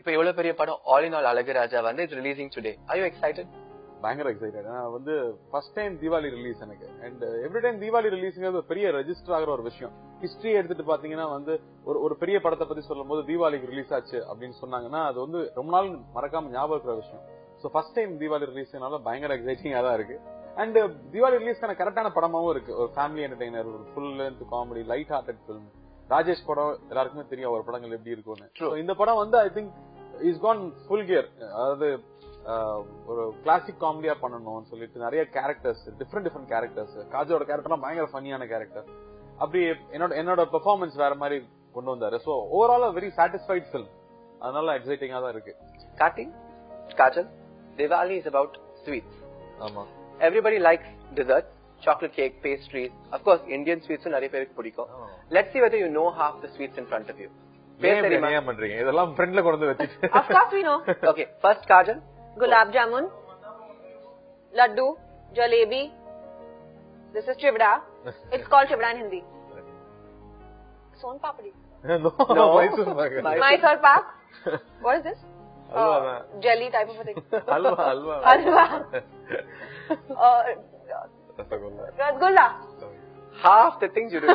இப்ப எவ்வளவு பெரிய படம் ஆல் இன் ஆல் அழகுராஜா வந்து it's releasing today. Are you excited? பயங்கர எக்ஸைட்டட். வந்து ஃபர்ஸ்ட் டைம் தீபாவளி ரிலீஸ் எனக்கு. அண்ட் எவ்ரி டைம் தீபாவளி ரிலீஸ்ங்கிறது ஒரு பெரிய ரெஜிஸ்டர் ஆகிற ஒரு விஷயம். ஹிஸ்டரி எடுத்துட்டு பாத்தீங்கன்னா வந்து ஒரு பெரிய படத்தை பத்தி சொல்லும் போது தீபாவளிக்கு ரிலீஸ் ஆச்சு அப்படின்னு சொன்னாங்கன்னா அது வந்து ரொம்ப நாள் மறக்காம ஞாபகம் இருக்கிற விஷயம். சோ ஃபர்ஸ்ட் டைம் தீபாவளி ரிலீஸ்னால பயங்கர எக்ஸைட்டிங்கா தான் இருக்கு. அண்ட் தீபாவளி ரிலீஸ்க்கான கரெக்டான படமாவும் இருக்கு. ஒரு ஃபேமிலி என்டர்டெய்னர், ஒரு full length comedy, light hearted film. Rajesh படம் எல்லாருக்குமே தெரியும் அவர் படங்கள் எப்படி இருக்கும்னு. இந்த படம் வந்து ஐ திங்க் இஸ் கான் ஃபுல் கியர். அதாவது ஒரு கிளாசிக் காமெடியா பண்ணணும்னு சொல்லிட்டு நிறைய கேரக்டர்ஸ், டிஃப்ரெண்ட் கேரக்டர்ஸ். காஜோட கேரக்டர்லாம் பயங்கர ஃபன்னியான கேரக்டர். அப்படி என்னோட பெர்ஃபார்மன்ஸ் வேற மாதிரி கொண்டு வந்தாரு. So overall very satisfied film. அதனால எக்ஸைட்டிங்கா தான் இருக்கு. Kajal, Diwali is about sweets. ஆமா. Everybody likes desserts, chocolate cake, pastries. Of course, Indian sweets நிறைய பேருக்கு பிடிக்கும். Let's see whether you know half the sweets in front of you. ஏன் பண்றீங்க இதெல்லாம் ஃப்ரெண்ட்ல கொண்டு வந்து வச்சிட்டு? Of course we know. Okay, first Kajal. Gulab jamun, laddu, jalebi. This is chivda. It's called chivda in Hindi. Son papdi. No, Mysore pak. What is this? Jelly type of a thing. Halwa. Rasgulla. Half the things you do.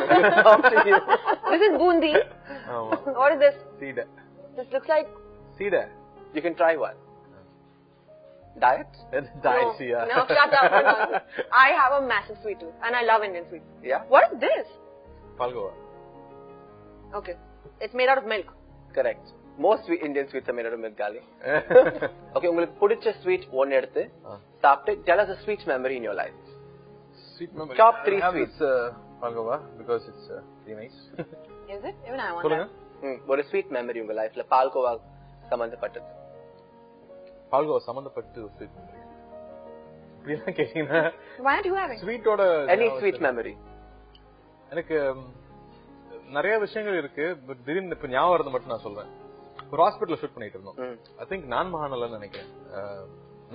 This is bundi. What is this? Seeda. This looks like Seeda. You can try one. Diet? Diet, yeah. No, shut up. No. I have a massive sweet tooth and I love Indian sweets. Yeah? What is this? Palgova. Okay. It's made out of milk. Correct. Most Indian sweets are made out of milk, Gali. Okay, உங்களுக்கு பிடிச்ச sweet ஒன்னு எடுத்து சாப்பிட்டு tell us a sweet memory in your life. Sweet memory. Top 3 sweets. Palgova because it's very nice. Is it? Even I want that. ஒரு sweet memory உங்க லைஃப்ல பால்கோவா சம்பந்தப்பட்டது. பால்கோவா சம்பந்தப்பட்டு ஸ்வீட் மெமரி. இப்படிலாம் கேட்டீங்கன்னா Why aren't you having? ஸ்வீட்டோட any sweet memory? எனக்கு நிறைய விஷயங்கள் இருக்கு. பட் திடீர்னு இப்ப ஞாபகம் வரது மட்டும் நான் சொல்றேன். ஒரு ஹாஸ்பிட்டல்ல ஷூட் பண்ணிட்டு இருந்தோம். ஐ திங்க் நான் மகானல்ல நினைக்கிறேன்.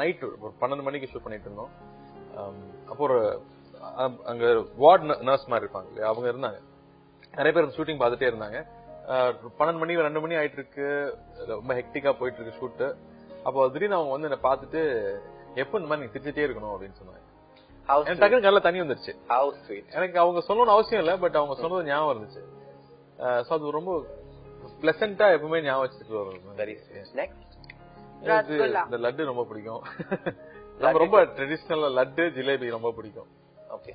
நைட் ஒரு 12 மணிக்கு ஷூட் பண்ணிட்டு இருந்தோம். அப்போ ஒரு அங்க வார்ட் நர்ஸ் மாதிரி இருப்பாங்க இல்லையா, அவங்க இருந்தாங்க. நிறைய பேர் ஷூட்டிங் பார்த்துட்டே இருந்தாங்க. 12 மணி 2 மணி ஆயிட்டு இருக்கு. ரொம்ப ஹெக்டிக்கா போயிட்டு இருக்கு ஷூட். அப்போ திடீர்னு அவங்க வந்து என்ன பார்த்துட்டு எப்போ இந்த மாதிரி நீங்க திட்டிட்டே இருக்கணும் அப்படின்னு சொன்னாங்க. எனக்கு டக்குனு நல்லா தண்ணி வந்துருச்சு. எனக்கு அவங்க சொல்லணும்னு அவசியம் இல்லை, பட் அவங்க சொன்னது ஞாபகம் இருந்துச்சு. அது ரொம்ப பிளசண்டா எப்பவுமே ஞாபகம் வச்சுட்டு வரும். இந்த லட்டு ரொம்ப பிடிக்கும். நம்ம ரொம்ப ட்ரெடிஷனல் லட்டு ஜிலேபி ரொம்ப பிடிக்கும். ஓகே,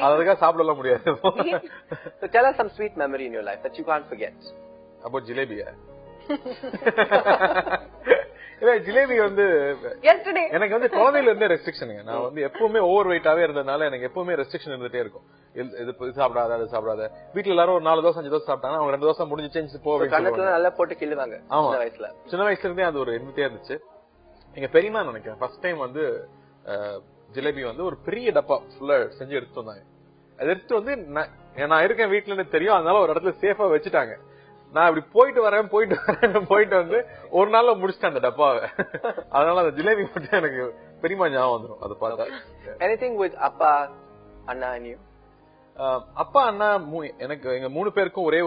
அதுக்காக சாப்பிடலாம் முடியாது. So tell us some sweet memory in your life that you can't forget. About ஜிலேபியா? Jalebi வந்து எனக்கு வந்து குழந்தையில இருந்தே ரெஸ்ட்ரிக்ஷனுங்க. நான் வந்து எப்பவுமே ஓவர் வெயிட்டாவே இருந்ததுனால எனக்கு எப்பவுமே ரெஸ்ட்ரிக்ஷன் இருந்துட்டே இருக்கும். இது சாப்பிடாத, அது சாப்பிடாத. வீட்டுல எல்லாரும் ஒரு 4 தோசை 5 தோசை சாப்பிட்டாங்க. அவங்க 2 தோசை முடிஞ்சு போவாங்க. நல்லா போட்டு கிள்ளுவாங்க. ஆமா, சின்ன வயசுல இருந்தே அது ஒரு இருந்துட்டே இருந்துச்சு. எங்க பெரியமா நினைக்கிறேன் ஃபர்ஸ்ட் டைம் வந்து ஜிலேபி வந்து ஒரு பெரிய டப்பா ஃபுல்லா செஞ்சு எடுத்து வந்தாங்க. அது எடுத்து வந்து நான் இருக்கேன் வீட்டுல தெரியும், அதனால ஒரு இடத்துல சேஃபா வச்சுட்டாங்க. நான் இப்படி போயிட்டு வந்து ஒரு நாள்ல முடிச்சிட்டேன் அந்த டப்பாவை. அதனால அந்த ஜிலேபி மட்டும் எனக்கு பெரியமா ஞாபகம் வந்துடும் அதை பார்த்தா. Anything with அப்பா அண்ணா and you? அப்பா அண்ணா எனக்கு எங்க 3 பேருக்கும் ஒரே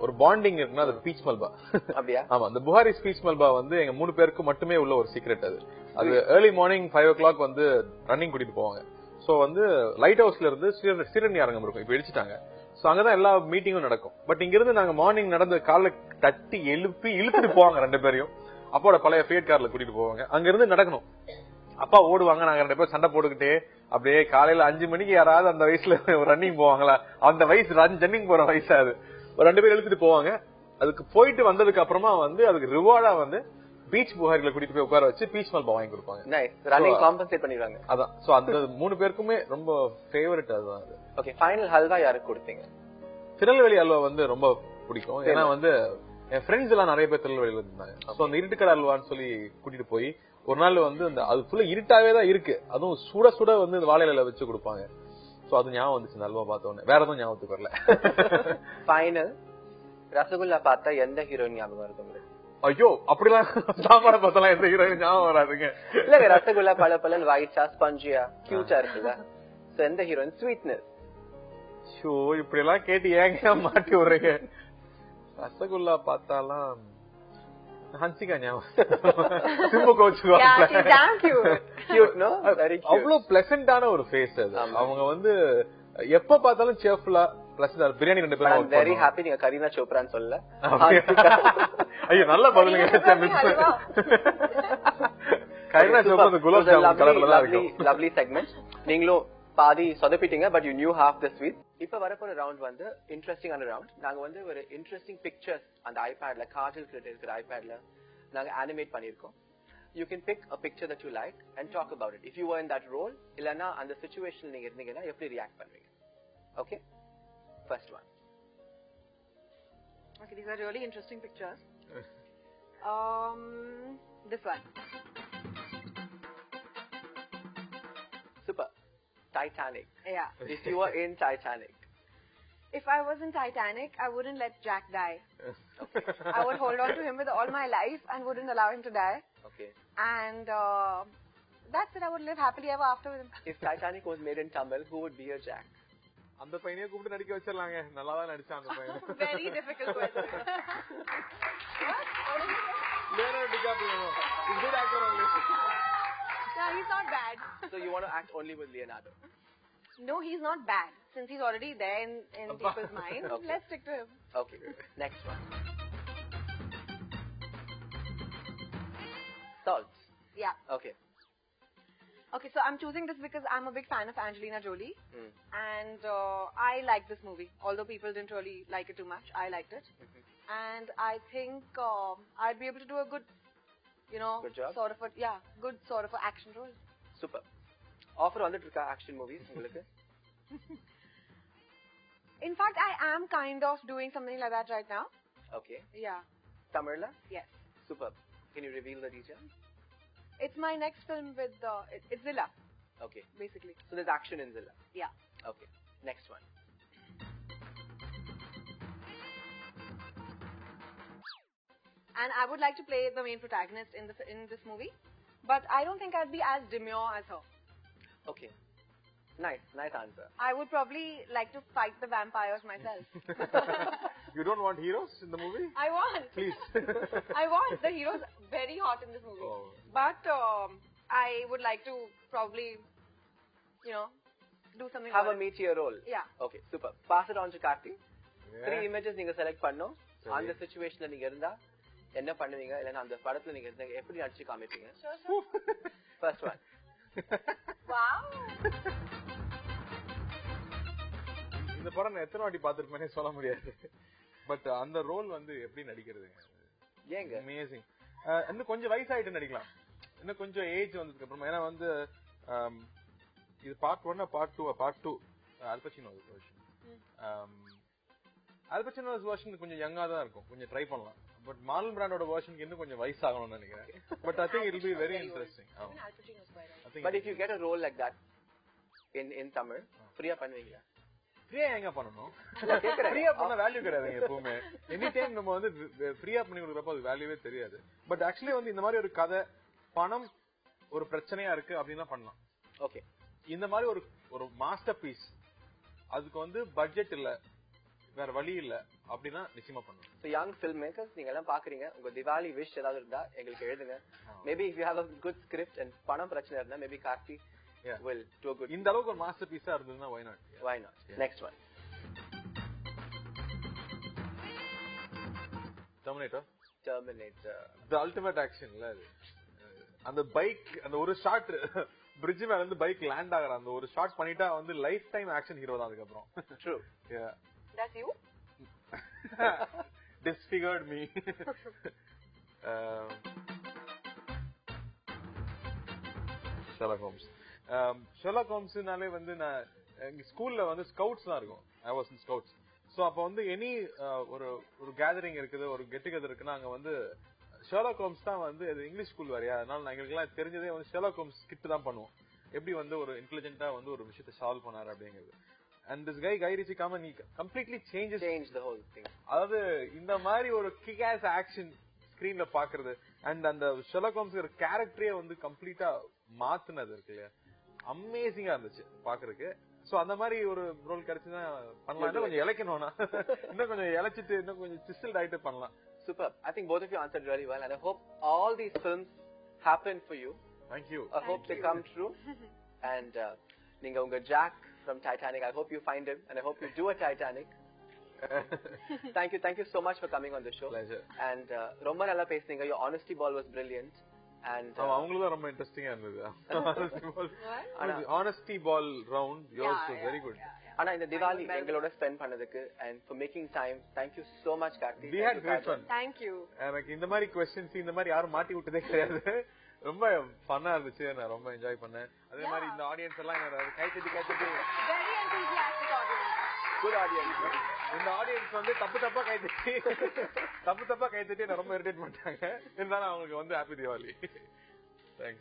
ஒரு பாண்டிங் இருக்குன்னா அது பீச் மல்பா. அப்படியா? ஆமா, அந்த புகாரி பீச் மல்பா வந்து எங்க 3 பேருக்கும் மட்டுமே உள்ள ஒரு சீக்ரெட். அது ஏர்லி மார்னிங் 5 o'clock வந்து ரன்னிங் கூட்டிட்டு போவாங்க. சோ வந்து லைட் ஹவுஸ்ல இருந்து ஸ்ரீரண்ணி அரங்கம் இருக்கும், இப்ப இடிச்சுட்டாங்க. சோ அங்கதான் எல்லா மீட்டிங்கும் நடக்கும். பட் இங்க இருந்து நாங்க மார்னிங் நடந்து காலைல தட்டி இழுத்துட்டு போவாங்க 2 பேரையும். அப்பாவோட பழைய ஃபேட் கார்ல கூட்டிட்டு போவாங்க. அங்க இருந்து நடக்கணும். அப்பா ஓடுவாங்க, நாங்க 2 பேரும் சண்டை போட்டுக்கிட்டே அப்படியே காலையில 5 மணிக்கு யாராவது அந்த வயசுல ரன்னிங் போவாங்களா, அந்த வயசு ரன்னிங் போற வயசு அது. ஒரு 2 பேர் இழுத்துட்டு போவாங்க. அதுக்கு போயிட்டு வந்ததுக்கு அப்புறமா வந்து அதுக்கு ரிவார்டா வந்து பீச் புகாரில கூட்டிட்டு போய் உட்கார வச்சு பீச் மல்பா வாங்கி கொடுப்பாங்க. ரன்னிங் காம்பன்சேட் பண்ணிடுவாங்க. அதான். சோ அந்த 3 பேருக்குமே ரொம்ப ஃபேவரட் அதுதான். ஓகே, ஃபைனல் ஹல்வா யாருக்கு கொடுத்தீங்க? திருநெல்வேலி அல்வா வந்து ரொம்ப பிடிக்கும். ஏன்னா வந்து என் ஃப்ரெண்ட்ஸ் எல்லாம் நிறைய பேர் திருநெல்வேலியில இருந்தாங்க. சோ அந்த இருட்டுக்கடை அல்வான்னு சொல்லி கூட்டிட்டு போய் ஒரு நாள் வந்து அந்த அது ஃபுல்லா இருட்டாவே தான் இருக்கு, அதுவும் சுட சுட வந்து இந்த வாழையில வச்சு கொடுப்பாங்க. சோ அது ஞாபகம் வந்துச்சு இந்த அல்வா பார்த்த உடனே. வேற எதுவும் ஞாபகத்துக்கு வரல. ஃபைனல் ரசகுல்லா பார்த்தா எந்த ஹீரோயின் ஞாபகம் இருக்கும்? ஐயோ, அப்படிலாம் சாப்பாடு பார்த்தாலாம் எந்த ஹீரோயின் ஞாபகம் வராதுங்க. இல்ல, ரசகுல்லா பல ஒயிட்டா ஸ்பஞ்சியா கியூட்டா இருக்குல்ல, சோ எந்த ஹீரோயின்? ஸ்வீட்னஸ். ஷோ, இப்படி எல்லாம் கேட்டு ஏங்க மாட்டி விடுறீங்க? ரசகுல்லா பார்த்தாலாம் ஹன்சிகா ஞாபகம் Simbu கோச்சுக்குவாங்க. Yeah, she's damn cute. Cute, no? Very cute. அவ்வளவு பிளசண்டான ஒரு ஃபேஸ் அது. அவங்க வந்து எப்ப பார்த்தாலும் சேஃப்லா பிளசண்டா பிரியாணி 2 பேரும் I'm very happy நீங்க கரீனா சோப்ரான்னு சொல்லல. ஐயோ நல்ல பதிலுங்க. கரீனா சோப்ரா அந்த குலாப் ஜாமுன் கலர்ல தான் இருக்கு. Lovely segment. நீங்களும் பாதி சொதப்பிட்டீங்க, but you knew half the sweet. இப்ப வரப்போற ரவுண்ட் வந்து இன்ட்ரெஸ்டிங்கான ரவுண்ட். நாங்க வந்து ஒரு இன்ட்ரெஸ்டிங் பிக்சர்ஸ் அந்த ஐபேட்ல காஜல் கிட்ட இருக்கிற ஐபேட்ல நாங்க அனிமேட் பண்ணிருக்கோம். You can pick a picture that you like and talk about it. If you were in that role, இல்லனா அந்த சிச்சுவேஷன்ல நீங்க இருந்தீங்கன்னா எப்படி ரியாக்ட் பண்ணுவீங்க? Okay? First one. Okay, these are really interesting pictures. This one. Super. Titanic. Yeah. If you were in Titanic. If I was in Titanic, I wouldn't let Jack die. I would hold on to him with all my life and wouldn't allow him to die. Okay. And that's it. I would live happily ever after with him. If Titanic was made in Tamil, who would be your Jack? அந்த பையனையே கூப்பிட்டு நடிக்க வச்சிரலாங்க. நல்லா தான் நடிச்சான் அந்த பையன். Very difficult question. Leonardo DiCaprio. He's good actor only. No, he's not bad. So you want to act only with Leonardo? No, he's not bad. Since he's already there in people's minds, Okay. let's stick to him. Okay. Next one. Salts. Yeah. Okay. Okay, so I'm choosing this because I'm a big fan of Angelina Jolie. Mm. And I like this movie. Although people didn't really like it too much, I liked it. Mm-hmm. And I think I'd be able to do a good, Good job. sort of good sort of a action role. Super. Offer வந்துட்டு இருக்கா action movies உங்களுக்கு? In fact, I am kind of doing something like that right now. Okay. Yeah. Tamilna? Yes. Super. Can you reveal the details? It's my next film with it's Zilla, Okay. basically. So there's action in Zilla. Yeah. Okay. Next one. And I would like to play the main protagonist in this movie, but I don't think I'd be as demure as her. Okay. Nice answer. I would probably like to fight the vampires myself. You don't want heroes in the movie? I want. Please. I want. The hero's very hot in this movie. Oh. But I would like to probably, do something Have a about it. meteor role. Yeah. Okay. Super. Pass it on to Karthi. Yeah. 3 images நீங்க select பண்ணனும். சரி. அந்த சிச்சுவேஷன்ல நீங்க இருந்தா என்ன பண்ணுவீங்க? இல்லனா அந்த படத்துல நீங்க இருந்தா எப்படி நடிச்சு காமிப்பீங்க? Sure. First one. Wow. இந்த படம் நான் எத்தனை வாட்டி பார்த்திருப்பேனே சொல்ல முடியாது. பட் அந்த ரோல் வந்து எப்படி நடிக்கிறதுங்க? ஏங்க? அமேசிங். இன்னும் கொஞ்சம் வயசாயிட்டு நடிக்கலாம். இன்னும் கொஞ்சம் ஏஜ் வந்ததுக்கு அப்புறம் ஏன்னா வந்து இது part 1 part 2 Al Pacino version. Al Pacino version கொஞ்சம் யங்கா தான் இருக்கும். கொஞ்சம் ட்ரை பண்ணலாம். பட் மார்லன் பிராண்டோட வெர்ஷனுக்கு இன்னும் கொஞ்சம் வயசாகணும்னு நினைக்கிறேன். But I think it will be very interesting. Even Al Pacino's quite old. But if you get a role like that in Tamil, ஃப்ரீயா பண்ணுவீங்களா? ஃப்ரீயா எங்க பண்ணணும்? கேக்குறேன். ஃப்ரீயா பண்ண வேல்யூ கிடையாதுங்க எப்பவுமே. எனி டைம் நம்ம வந்து ஃப்ரீயா பண்ணி கொடுக்கறப்ப அது வேல்யூவே தெரியாது. பட் ஆக்சுவலி வந்து இந்த மாதிரி ஒரு கதை பணம் ஒரு பிரச்சனையா இருக்கு அப்படின்னா பண்ணலாம். ஓகே. இந்த மாதிரி ஒரு மாஸ்டர் பீஸ் அதுக்கு வந்து பட்ஜெட் இல்ல வேற வழி இல்ல அப்படின்னா நிச்சயமா பண்ணலாம். So young filmmakers நீங்க எல்லாம் பாக்குறீங்க. உங்க திவாலி விஷ் ஏதாவது இருந்தா எங்களுக்கு எழுதுங்க. Maybe if you have a good script and பணம் பிரச்சனை இருந்தா maybe Karthi will do a good. இந்த அளவுக்கு ஒரு மாஸ்டர் பீஸா இருந்ததுன்னா why not? Why not? Yeah. Next one. Terminator. The ultimate action இல்ல அது. அந்த பைக் அந்த ஒரு ஷாட் பிரிட்ஜ் மேல இருந்து பைக் லேண்ட் ஆகுற அந்த ஒரு ஷாட் பண்ணிட்டா வந்து லைஃப் டைம் ஆக்ஷன் ஹீரோ தான் அதுக்கு அப்புறம். True. Yeah. That's you? Disfigured me. Sherlock Holmes. Sherlock Holmesனாலே வந்து நான் எங்க ஸ்கூல்ல வந்து ஸ்கவுட்ஸ் தான் இருக்கும். I was in scouts. So அப்ப வந்து எனி ஒரு கேதரிங் இருக்குது ஒரு கெட் டுகெதர் இருக்குன்னா அங்க வந்து ஷெர்லாக் ஹோம்ஸ் தான் வந்து அது இங்கிலீஷ் ஸ்கூல் வேறையா அதனால எங்களுக்கு எல்லாம் தெரிஞ்சதே வந்து ஷெர்லாக் ஹோம்ஸ் கிட் தான் பண்ணுவோம். எப்படி வந்து ஒரு இன்டெலிஜென்ட்டா வந்து ஒரு விஷயத்தை சால்வ் பண்ணாரு அப்படிங்கிறது. And this guy Ritchie come and he completely changes the whole thing. அதாவது இந்த மாதிரி ஒரு kick ass action ஸ்கிரீன்ல பாக்குறது and அந்த ஷெர்லாக் ஹோம்ஸ் ஒரு கேரக்டரே வந்து கம்ப்ளீட்டா மாத்துனது இருக்கு இல்லையா அமேசிங்கா இருந்துச்சு பாக்குறதுக்கு. சோ அந்த மாதிரி ஒரு ரோல் கிடைச்சுன்னா பண்ணலாம். இன்னும் கொஞ்சம் இழைக்கணும்னா இன்னும் கொஞ்சம் இழைச்சிட்டு இன்னும் கொஞ்சம் சிசில்ட் ஆயிட்டு பண்ணலாம். Superb. I think both of you answered really well, and I hope all these films happen for you. Thank you. I hope they come true. And நீங்க உங்க Jack from Titanic, I hope you find him, and I hope you do a Titanic. Thank you so much for coming on the show. Pleasure. And ரொம்ப நல்லா பேசுனீங்க. Your honesty ball was brilliant. And அவங்களுக்கு தான் ரொம்ப இன்ட்ரெஸ்டிங்கா இருந்தது. Honesty ball round, yours was very good. ஆனா இந்த திவாலி எங்களோட ஸ்பெண்ட் பண்ணதுக்கு and for making time, thank you so much, Karthi. We had great fun. Thank you. எனக்கு இந்த மாதிரி questions இந்த மாதிரி யாரும் மாட்டி விட்டதே கிடையாது. ரொம்ப ஃபன்னா இருந்துச்சு. நான் ரொம்ப என்ஜாய் பண்ணேன். அதே மாதிரி இந்த ஆடியன்ஸ் எல்லாம் கை தட்டி Very enthusiastic audience. Good audience. இந்த ஆடியன்ஸ் வந்து தப்பா கை தட்டி என்ன ரொம்ப இரிட்டேட் பண்ணிட்டாங்க. இருந்தாலும் அவங்களுக்கு வந்து happy Deepavali.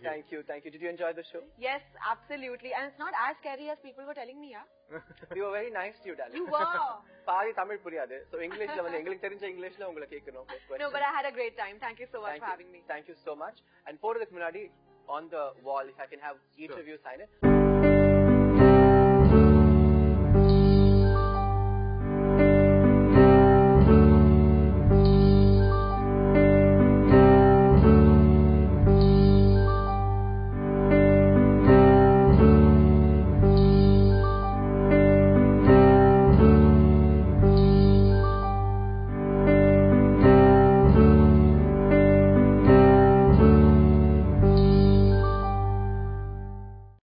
Thank you. Did you enjoy the show? Yes, absolutely. And it's not as scary as people were telling me, yeah? We were very nice to you, darling. You were. பாதி தமிழ் புரியாது. So Englishல வந்து எங்களுக்கு தெரிஞ்ச இங்கிலீஷ்ல உங்களை கேட்கணும். No, but I had a great time. Thank you so much for having me. Thank you so much. And போறதுக்கு முன்னாடி on the wall, if I can have each of you sign it.